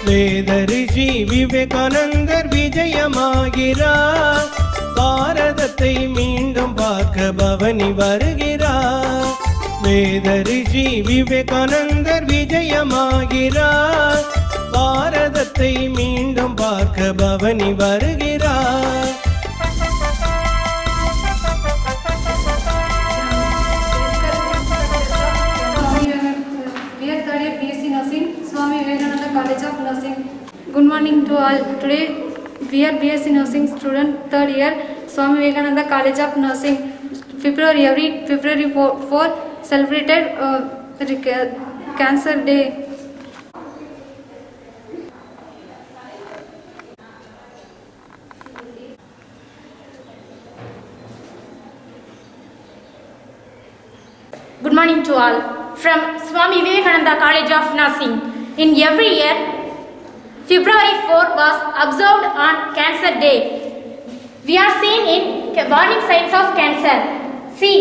வேத ரிஷி விவேகானந்தர் விஜயமாகிறார். பாரதத்தை மீண்டும் பார்க்க பவனி வருகிறார். வேத ரிஷி விவேகானந்தர் விஜயமாகிறார். பாரதத்தை மீண்டும் பார்க்க பவனி வருகிறார். Swami Vivekananda College of Nursing. Good morning to all. Today we are BSc Nursing student, third year, Swami Vivekananda College of Nursing. Every February 4 celebrated Cancer Day. Good morning to all. From Swami Vivekananda College of Nursing. In every year, February 4 was observed on Cancer Day. We are seeing in warning signs of cancer. See,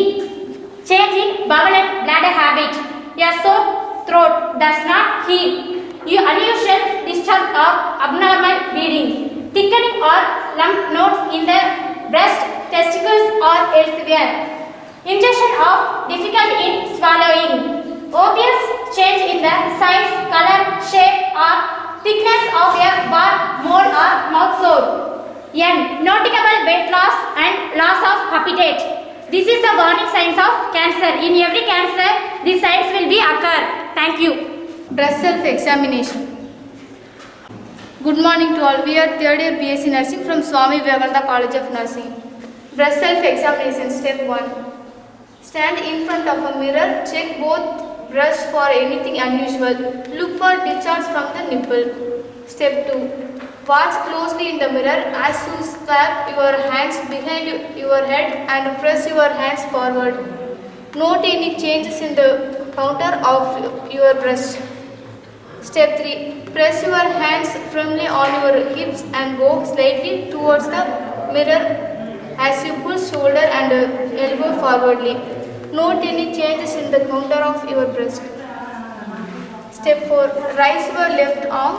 change in bowel and bladder habit. A sore throat does not heal. Unusual discharge or abnormal bleeding. Thickening or lump nodes in the breast, testicles or elsewhere. Ingestion of difficulty in swallowing. Obvious change in the size, color, shape or thickness of a bar, mole or mouth sore. N. Notable weight loss and loss of appetite. This is the warning signs of cancer. In every cancer, these signs will be occur. Thank you. Breast self-examination. Good morning to all. We are third year BSc Nursing from Swami Vivekananda College of Nursing. Breast self-examination. Step 1. Stand in front of a mirror. Check both breasts for anything unusual. Look for discharge from the nipple. Step 2. Watch closely in the mirror as you slap your hands behind your head and press your hands forward. Note any changes in the counter of your breast. Step 3. Press your hands firmly on your hips and go slightly towards the mirror as you pull shoulder and elbow forwardly. Note any changes in the counter of your breast. Step 4. Raise your left arm.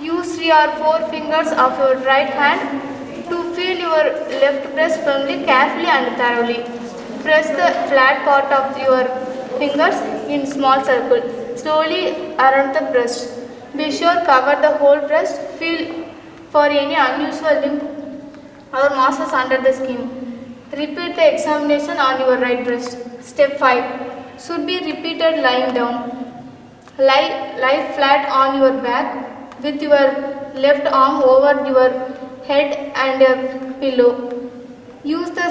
Use 3 or 4 fingers of your right hand to feel your left breast firmly, carefully and thoroughly. Press the flat part of your fingers in small circle, slowly around the breast. Be sure cover the whole breast. Feel for any unusual limp or masses under the skin. Repeat the examination on your right breast. Step 5. Should be repeated lying down. Lie flat on your back with your left arm over your head and a pillow. Use the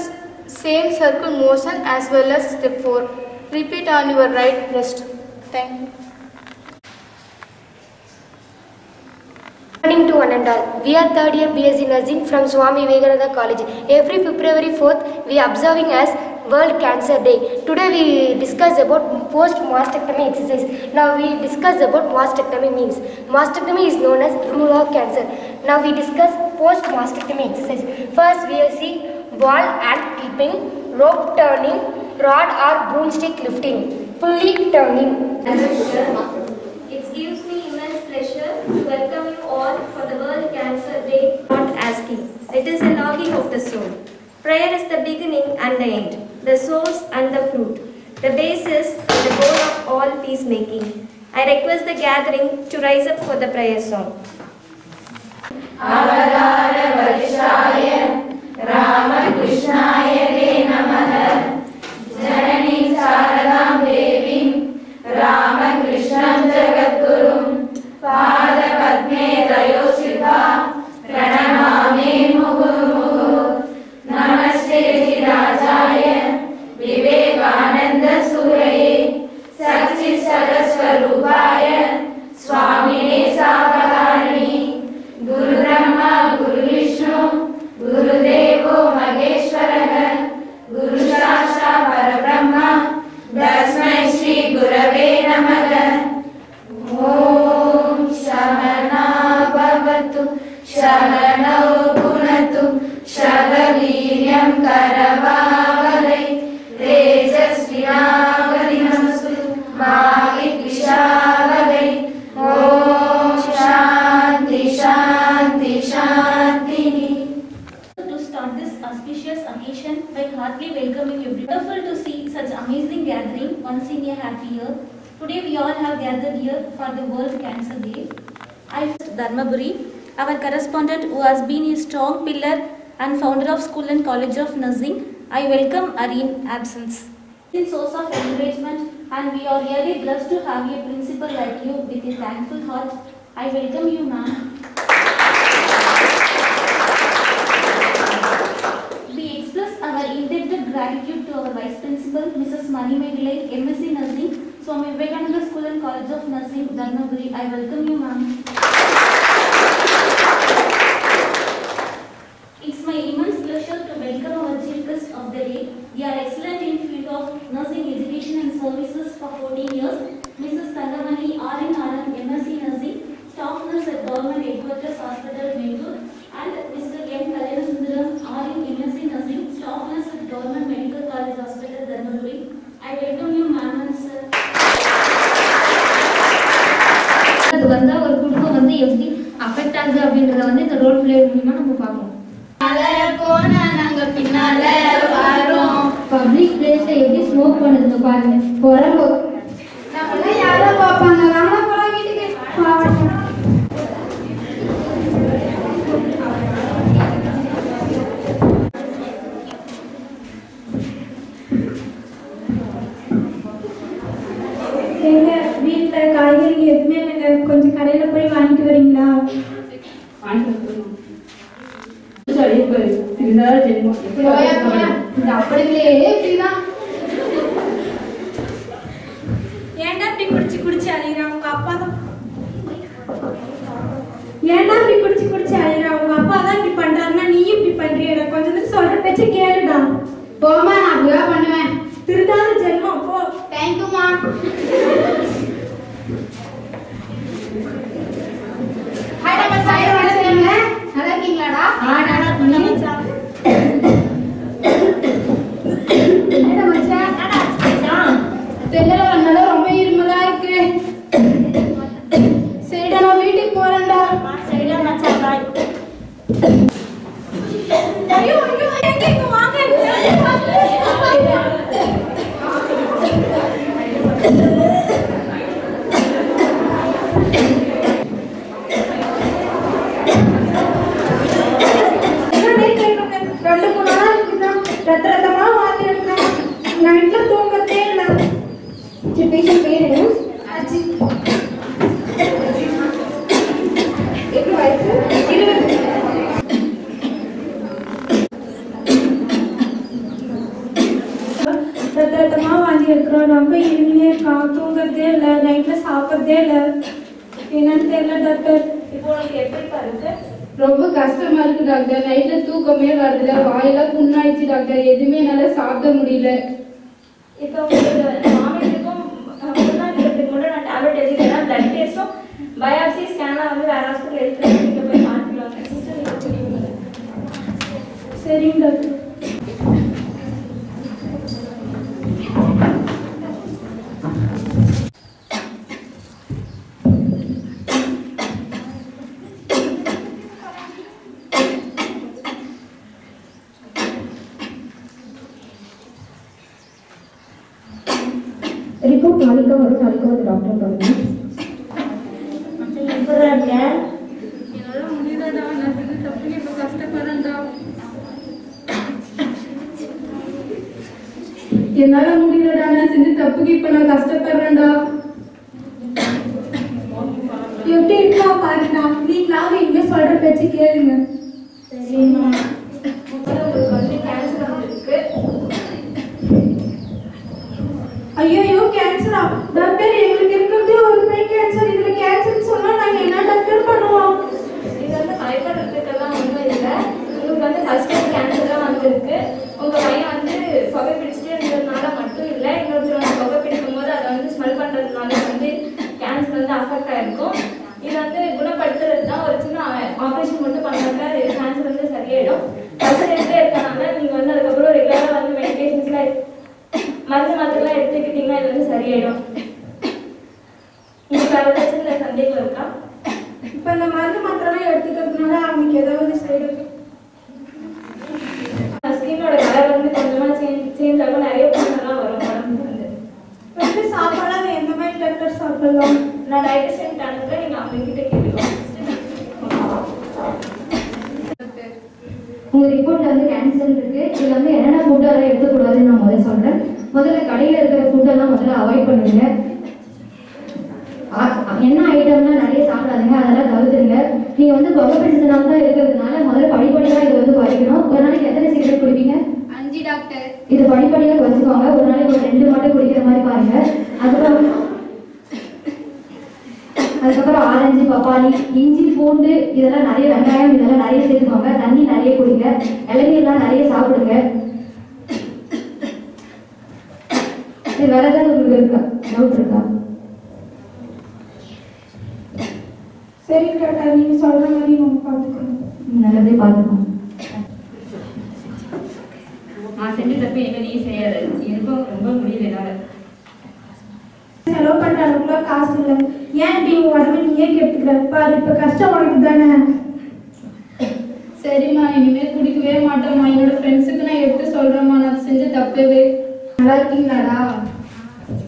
same circle motion as well as step 4. Repeat on your right breast. Thank you. Good morning to one and all. We are third year BSc Nursing from Swami Vivekananda College. Every February 4th, we are observing as World Cancer Day. Today we discuss about post-mastectomy exercise. Now we discuss about mastectomy means. Mastectomy is known as removal of cancer. Now we discuss post-mastectomy exercise. First we will see ball and clipping, rope turning, rod or broomstick lifting, pulley turning. It gives me immense pleasure to welcome you all for the World Cancer Day. Not asking. It is a longing of the soul. Prayer is the beginning and the end, the source and the fruit, the basis and the goal of all peacemaking. I request the gathering to rise up for the prayer song. Avadara Varishaya Rama Krishnaya Te Namaha Janani Saradam Devim Rama Krishnam Jagadgurum Pada Padme Dayosita Pranamame Muhurmuhu Namaste Jirajaya Vivekananda Suraye Sakshi Saraswarupaya Swamine Savadani Guru Brahma Guru Vishnu Guru Devo Maheshwaraha Guru Shasha Parabrahma Dasmai Shri Gurave Namaha Om Shamana Bhava warmly welcoming you. Wonderful to see such amazing gathering once in a happy year. Today we all have gathered here for the World Cancer Day. I Dharmaburi, our correspondent who has been a strong pillar and founder of School and College of Nursing. I welcome her in absence. It's a source of encouragement and we are really blessed to have a principal like you with a thankful heart. I welcome you, ma'am. We express our indebted gratitude to our Vice Principal, Mrs. Manimegalai, MSc Nursing, Swami Vivekananda School and College of Nursing, Dharmaburi. I welcome you, ma'am. It's my immense pleasure to welcome our chief guest of the day. They are excellent in field of nursing education and services for 14 years. Mrs. Thangamani R.N. MSc Nursing, staff nurse at Government Headquarters Hospital, Mettur, and Mr. M. Kalyansundaram R.N. MSc Nursing, staff nurse at Government Medical College Hospital, Dharmaburi. I welcome you, ma'am and sir. அது வந்தா ஒரு குடும்பம் வந்து எப்படி affect ஆகுது அப்படின்றத வந்து இந்த ரோல் பிளே மூலமா நம்ம பார்ப்போம். போனா நாங்க பின்னால வரோம். பப்ளிக் பிளேஸ்ல எப்படி ஸ்மோக் பண்ணுதுன்னு பாருங்க. போறப்போ நம்மள யாரோ பாப்பாங்க. நாம போற வீட்டுக்கு போவோம். எங்க வீட்டுல காய்கறி எதுவுமே இல்லைங்க. கொஞ்சம் கடையில போய் வாங்கிட்டு வரீங்களா? ஏன்டா இப்படி குடிச்சு அழிகிறான் உங்க அப்பா தான். ஏன்டா இப்படி குடிச்சு அழிகிறான் உங்க அப்பா தான் இப்படி பண்றாருன்னா நீயும் இப்படி பண்றியடா. கொஞ்சம் நேரம் சொல்ற பேச்ச கேளுடா. போமா நான் அப்படிதான் பண்ணுவேன். திருடாத ஜென்மம் போ. தேங்க்யூமா. ஹாய் நம்ம சாய் வணக்கம்ங்க. நல்லா இருக்கீங்களாடா? ஆடாடா பண்ண மச்சான். என்னடா மச்சான்? என்னடா மச்சான்? தெரியல வந்தால ரொம்ப இருமலா இருக்கு. சரிடா நான் வீட்டுக்கு போறேன்டா. சரிடா மச்சான் பாய். ஐயோ எங்க வாங்க. ரத்தமா வாந்தி எடுக்கிறோம். நைட்ல தூங்கத்தே இல்லை. பேஷண்ட் பேரு எப்படி வயசு? 20. ரத்தமா வாந்தி எடுக்கிறோம். ரொம்ப இருமிலே இருக்கான். தூங்கறதே இல்லை. நைட்ல சாப்பிட்றதே இல்லை. என்னன்னு தெரியல டாக்டர். இப்போ உங்களுக்கு எப்படி பாருங்க? ரொம்ப கஷ்டமா இருக்கு டாக்டர். நைட்ல தூக்கமே வரல. வாயெல்லாம் புண்ணாயிடுச்சு டாக்டர். எதுவுமே என்னால சாப்பிட முடியல. இப்போ உங்களுக்கு மாமியாருக்கும் முன்னாடி நான் டேப்லெட் எழுதிக்கிறேன். பிளட் டெஸ்ட்டும் பயாப்சி ஸ்கேன்லாம் வந்து வேற ஹாஸ்பிட்டல் எடுத்துட்டு நீங்க போய் பார்த்துக்கலாம். சிஸ்டர் நீங்க சொல்லுங்க. சரிங்க டாக்டர். ரிப்போர்ட் நாளைக்கு வரும். நாளைக்கு வந்து டாக்டர் பாருங்க. எப்படிடா இருக்க? என்னால முடியலடா. நான் செஞ்ச தப்புக்கு இப்ப கஷ்டப்படுறேன்டா. என்னால முடியலடா. நான் செஞ்ச தப்புக்கு இப்ப நான் கஷ்டப்படுறேன்டா. எப்படி இருக்கா பாருடா. நீங்களாவது இனிமே சொல்ற பேச்சு கேளுங்க. சரிம்மா. முதல்ல உங்களுக்கு வந்து கேன்சர் வந்திருக்கு. ஐயோ கேன்சரா? டாக்டர் எங்களுக்கு இருக்கிறது ஒரு பையன் கேன்சர். இதுல கேன்சர் சொன்னா நாங்க என்ன டாக்டர் பண்ணுவோம்? இது வந்து பயப்படுறதுக்கெல்லாம் ஒன்றும் இல்லை. உங்களுக்கு வந்து ஃபர்ஸ்ட் டைம் கேன்சர் தான் வந்திருக்கு. உங்க பையன் வந்து புகை பிடிச்சிட்டு இருந்ததுனால மட்டும் இல்லை. இன்னொருத்தர் வந்து புகை பிடிக்கும் போது அதை வந்து ஸ்மெல் பண்றதுனால வந்து கேன்சர் வந்து அஃபெக்ட் ஆயிருக்கும். இது வந்து குணப்படுத்துறது தான். ஒரு சின்ன ஆப்ரேஷன் மட்டும் பண்ணாக்க கேன்சர் வந்து சரியாயிடும். ஃபர்ஸ்ட் டைம்ல இருக்கனால நீங்க வந்து அதுக்கப்புறம் ரெகுலரா வந்து மெடிகேஷன்ஸ்லாம் மருந்து மாத்திரைலாம் எடுத்துக்கிட்டீங்கன்னா இது வந்து சரியாயிடும். உங்களுக்கு வேற ஏதாச்சும் சந்தேகம் இருக்கா? இப்ப இந்த மருந்து மாத்திரைலாம் எடுத்துக்கிறதுனால அவங்களுக்கு ஏதாவது சைடு ஸ்கின்னோட கலர் வந்து கொஞ்சமா சேஞ்ச் சாப்பிடலாம். நான் டயட்டிஷியன் அனுப்புறேன், நீங்கள் அவங்க கிட்ட கேட்டுக்கோங்க. உங்க ரிப்போர்ட்ல வந்து கேன்சர் இருக்கு. இதுல வந்து என்னென்ன ஃபுட்டெல்லாம் எடுக்கக்கூடாதுன்னு நான் முதல்ல சொல்றேன். முதல்ல கடையில இருக்கிற ஃபுட்டெல்லாம் முதல்ல அவாய்ட் பண்ணுங்க. என்ன ஐட்டம்லாம் நிறைய சாப்பிடாதீங்க, அதெல்லாம் தவிர்த்துருங்க. நீங்க வந்து புகை பிடிச்சதுனால தான் இருக்கிறதுனால முதல்ல படிப்படியாக இதை வந்து குறைக்கணும். ஒரு நாளைக்கு எத்தனை சிகரெட் குடிப்பீங்க? 5 டாக்டர். இது படிப்படியாக குறைச்சிக்கோங்க. ஒரு நாளைக்கு ஒரு 2 மட்டும் குடிக்கிற மாதிரி பாருங்க. அதுக்கப்புறம் ஆரஞ்சு, பப்பாளி, இஞ்சி, பூண்டு இதெல்லாம் நிறைய, வெங்காயம் இதெல்லாம் நிறைய சேர்த்துக்கோங்க. தண்ணி நிறைய குடிங்க. இளநீர்லாம் நிறைய சாப்பிடுங்க. இது வேற ஏதாவது உங்களுக்கு இருக்கா, டவுட் இருக்கா? சரி டாக்டர், நீங்க சொல்ற மாதிரி நம்ம பார்த்துக்கணும். நல்லபடியாக பார்த்துக்கோங்க. நான் செஞ்ச தப்பு இனிமேல் நீ செய்யாத. எனக்கும் ரொம்ப முடியல என்னால். செலவு பண்ற அளவுக்குள்ள காசு இல்லை. ஏன் இப்படி உன் உடம்பு நீயே கெடுத்துக்கிற? பாரு, இப்ப கஷ்டம் உனக்கு தானே. சரிம்மா, இனிமேல் குடிக்கவே மாட்டேம்மா. என்னோட ஃப்ரெண்ட்ஸுக்கு நான் எடுத்து சொல்றேம்மா, நான் செஞ்ச தப்பவே. நல்லா இருக்கீங்களாடா?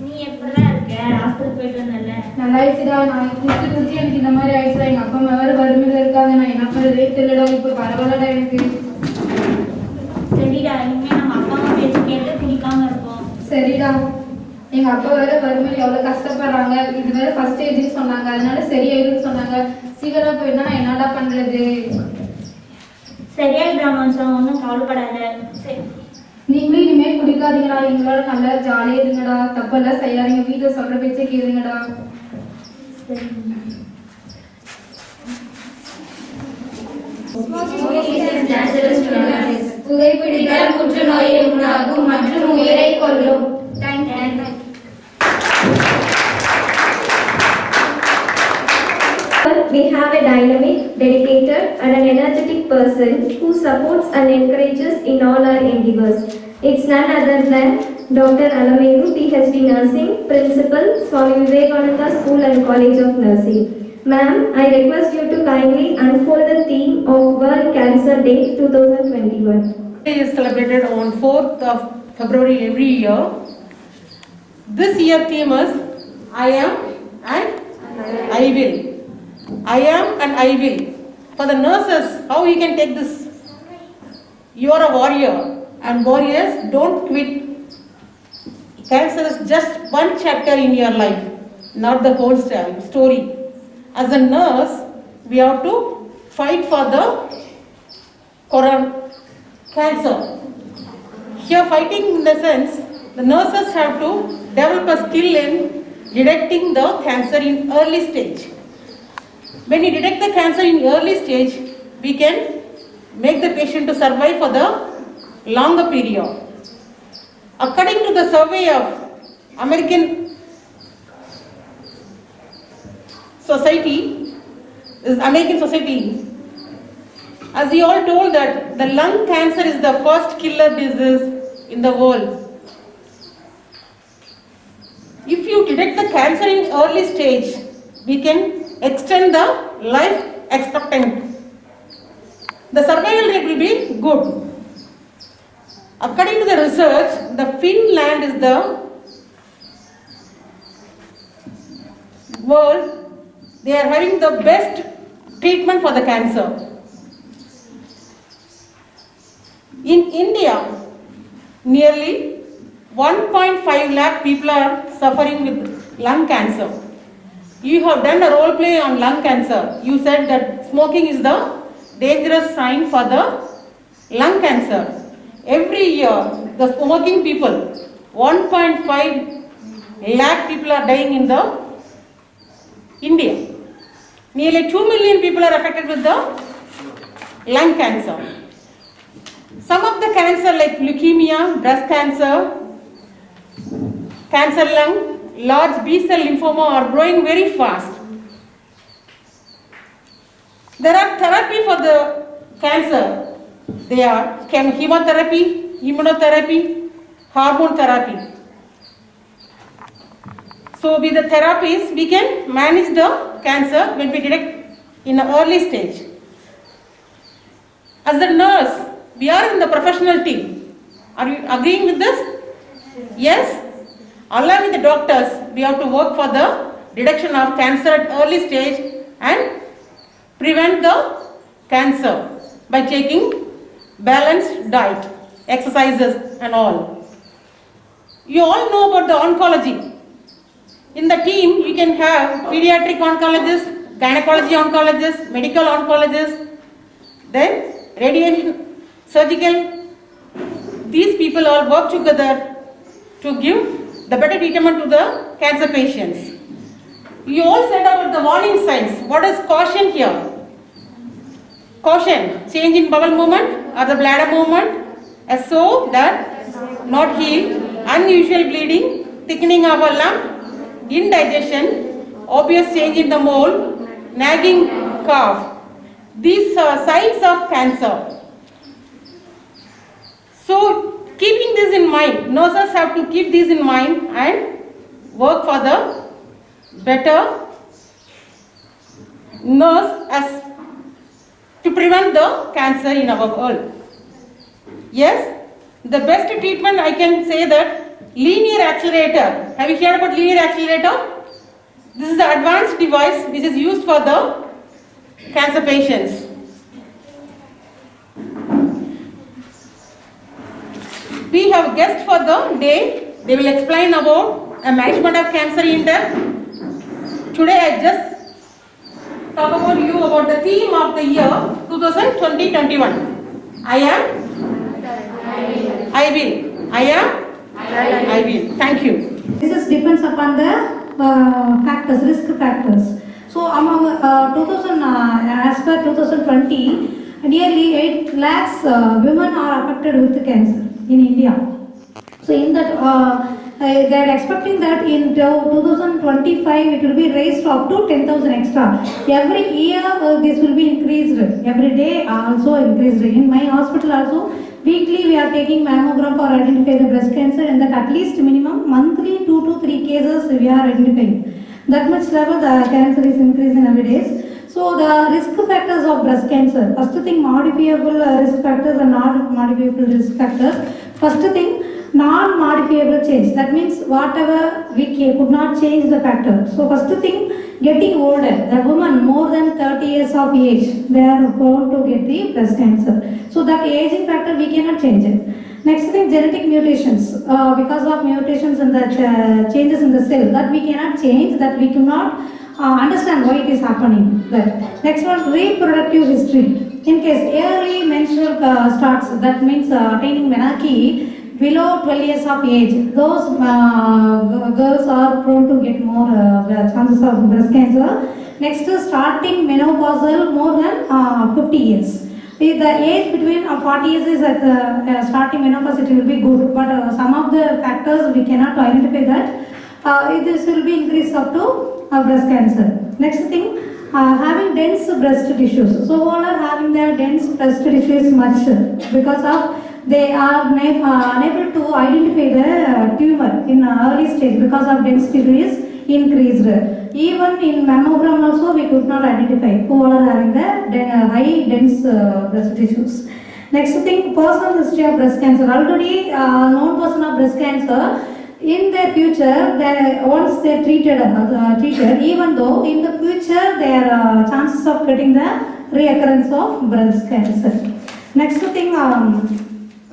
நீ எப்படிலாம் இருக்க? ஹாஸ்பிட்டல் போயிட்டு வந்தல? நல்லா ஆயிடுச்சுடா. நான் குடிச்சு எனக்கு இந்த மாதிரி ஆயிடுச்சுடா. எங்க அப்பா அம்மா வேற வறுமையில இருக்காங்க. நான் என்ன பண்றதே தெரியலடா. இப்போ பரவாயில்லடா எனக்கு. சரிடா, இனிமேல் நம்ம அப்பா அம்மா பேச்சு கேட்டு குடிக்காம இருப்போம். சரிடா. எங்க அப்பா வேற வறுமையில எவ்வளவு கஷ்டப்படுறாங்க. இது வேற ஃபர்ஸ்ட் ஸ்டேஜ்னு சொன்னாங்க. அதனால சரியாயிடும்னு சொன்னாங்க. சீக்கிரம் போயிட்டா நான் என்னடா பண்றது? சரியாயிடுறா மனுஷன், ஒன்றும் கவலைப்படாத. சரி, நீங்களும் இனிமேல் குடிக்காதீங்கடா. எங்களோட நல்லா ஜாலியா இருங்கடா. தப்பெல்லாம் செய்யாதீங்க. வீட்டுல சொல்ற பேச்சை கேளுங்கடா. புகைப்பிடித்தல் புற்றுநோயை உண்டாக்கும் மற்றும் உயிரை கொல்லும். We have a dynamic, dedicated and an energetic person who supports and encourages in all our endeavors. It's none other than Dr. Alameru, PhD Nursing, Principal, Swami Vivekananda School and College of Nursing. Ma'am, I request you to kindly unfold the theme of World Cancer Day 2021. It is celebrated on 4th of February every year. This year theme is I am and I will. I am and I will. For the nurses, how you can take this? You are a warrior, and warriors don't quit. Cancer is just one chapter in your life, not the whole story. As a nurse, we have to fight for the cancer. Here fighting in the sense, the nurses have to develop a skill in detecting the cancer in early stage. When we detect the cancer in early stage, we can make the patient to survive for the longer period. According to the survey of American Society, as we all told that the lung cancer is the first killer disease in the world. If you detect the cancer in early stage, we can extend the life expectancy. The survival rate will be good. According to the research, the Finland is the world. They are having the best treatment for the cancer. In India, nearly 1.5 lakh people are suffering with lung cancer. You have done a role play on lung cancer. You said that smoking is the dangerous sign for the lung cancer. Every year, the smoking people, 1.5 lakh people are dying in the India. Nearly 2 million people are affected with the lung cancer. Some of the cancer like leukemia, breast cancer, cancer lung, large B-cell lymphoma are growing very fast. There are therapy for the cancer. They are chemotherapy, immunotherapy, hormone therapy. So with the therapies, we can manage the cancer when we detect in an early stage. As a nurse, we are in the professional team. Are you agreeing with this? Yes? Along with the doctors, we have to work for the detection of cancer at early stage and prevent the cancer by taking balanced diet, exercises and all. You all know about the oncology. In the team, you can have pediatric oncologist, gynecology oncologist, medical oncologist, then radiation, surgical. These people all work together to give the better treatment to the cancer patients. You all said about the warning signs. What is caution here? Caution, change in bowel movement or the bladder movement, so that not healed, unusual bleeding, thickening of a lump, indigestion, obvious change in the mole, nagging cough. These are signs of cancer. So, keeping this in mind, nurses have to keep this in mind and work for the better nurse as to prevent the cancer in our world. Yes, the best treatment I can say that linear accelerator. Have you heard about linear accelerator? This is the advanced device which is used for the cancer patients. We have guests for the day. They will explain about a management of cancer in depth. Today I just talk about you about the theme of the year 2020-21. I will. Thank you. This depends upon the factors, risk factors. So among as per 2020, nearly 8 lakhs women are affected with cancer in India. So in that they are expecting that in 2025 it will be raised up to 10,000 extra. Every year this will be increased. Every day also increased. In my hospital also, weekly we are taking mammogram for identifying the breast cancer, and that at least minimum monthly 2 to 3 cases we are identifying. That much level the cancer is increasing nowadays. So the risk factors of breast cancer. First thing, modifiable risk factors and not modifiable risk factors. First thing, non-modifiable change. That means whatever we could not change the factor. So first thing, getting older. The woman more than 30 years of age, they are prone to get the breast cancer. So that aging factor we cannot change it. Next thing, genetic mutations. Because of mutations and the changes in the cell, that we cannot change, that we cannot understand why it is happening. That. Next one, reproductive history. In case early menstrual starts, that means attaining menarche below 12 years of age, those girls are prone to get more chances of breast cancer. Next, starting menopausal more than 50 years. If the age between 40 years is at the starting menopause, it will be good, but some of the factors we cannot identify that. This will be increased up to breast cancer. Next thing, having dense breast tissues. So all are having their dense breast tissues much because of they are unable to identify the tumor in early stage because of dense tissue is increased. Even in mammogram also we could not identify who are having the high dense breast tissues. Next thing, personal history of breast cancer. Already known person of breast cancer, in their future, once they are treated, even though in the future there are chances of getting the reoccurrence of breast cancer. Next thing,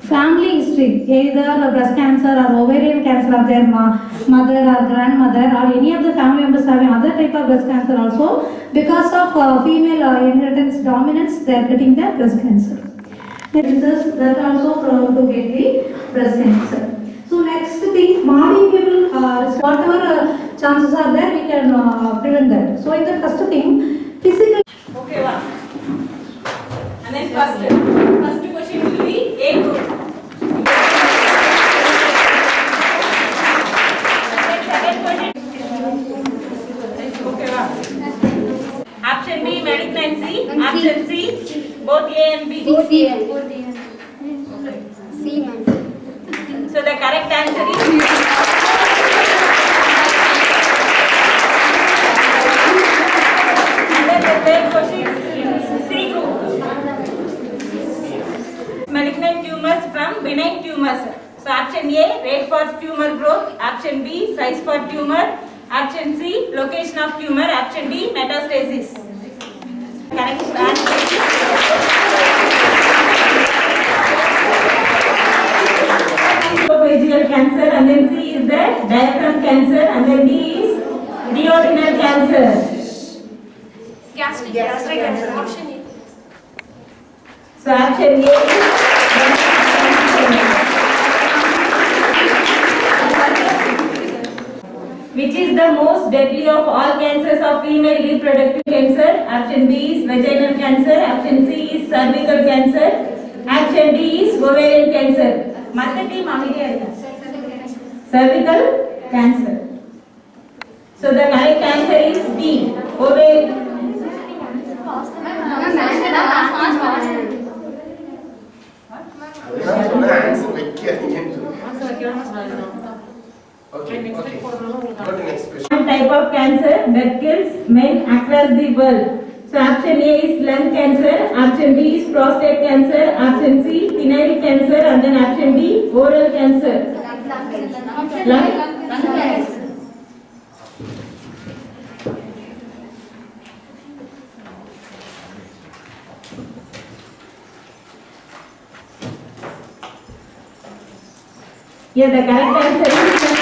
family history, either breast cancer or ovarian cancer of their mother or grandmother or any of the family members having other type of breast cancer also, because of female inheritance dominance, they are getting the breast cancer. That also prone to get the breast cancer. So next thing, modifiable whatever chances are there, we can prevent that. So in the first thing, physical. Okay, one. And then first question will be A group. Okay, one. Option B, malignancy. Option C, both A and B. Both A and B. C, ma'am. So the correct answer is and then the third question is C group. Malignant tumors from benign tumors. So option A, rate for tumor growth. Option B, size for tumor. Option C, location of tumor. Option D, metastasis. Correct answer is esophageal cancer, and then C is the diaphragm cancer, and then D is duodenal cancer. Gastric cancer. Option A. So option A is which is the most deadly of all cancers of female reproductive cancer? Option B is vaginal cancer. Option C is cervical cancer. Option D is ovarian cancer. Cervical cancer. So the correct answer is D, ovarian. Okay. Go to next question. One type of cancer that kills men across the world. So option A is lung cancer, option B is prostate cancer, option C penile cancer, and then option D oral cancer. Lung cancer. Yeah, the correct answer is